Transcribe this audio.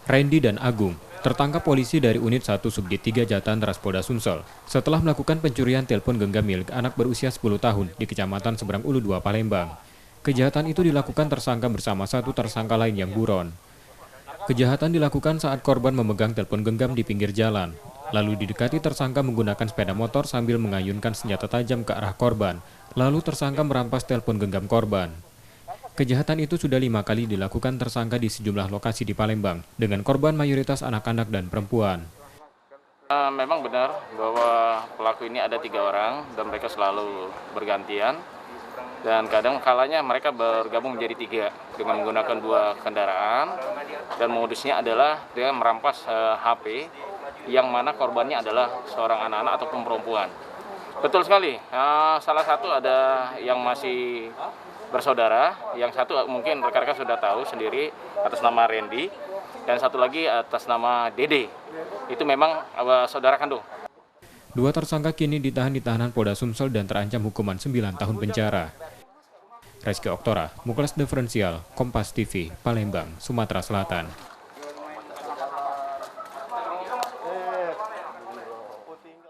Randy dan Agung tertangkap polisi dari unit 1 Subdit 3 Jatan Ras Polda Sumsel setelah melakukan pencurian telepon genggam milik anak berusia 10 tahun di Kecamatan Seberang Ulu 2 Palembang. Kejahatan itu dilakukan tersangka bersama satu tersangka lain yang buron. Kejahatan dilakukan saat korban memegang telepon genggam di pinggir jalan. Lalu didekati tersangka menggunakan sepeda motor sambil mengayunkan senjata tajam ke arah korban. Lalu tersangka merampas telepon genggam korban. Kejahatan itu sudah 5 kali dilakukan tersangka di sejumlah lokasi di Palembang, dengan korban mayoritas anak-anak dan perempuan. Memang benar bahwa pelaku ini ada 3 orang dan mereka selalu bergantian. Dan kadang kalanya mereka bergabung menjadi 3 dengan menggunakan 2 kendaraan. Dan modusnya adalah dengan merampas HP yang mana korbannya adalah seorang anak-anak ataupun perempuan. Betul sekali, salah satu ada yang masih bersaudara, yang satu mungkin rekan-rekan sudah tahu sendiri atas nama Randy, dan satu lagi atas nama Dede. Itu memang saudara kandung. 2 tersangka kini ditahan di tahanan Polda Sumsel dan terancam hukuman 9 tahun penjara. Reski Oktora, Muklas Diferensial, Kompas TV, Palembang, Sumatera Selatan.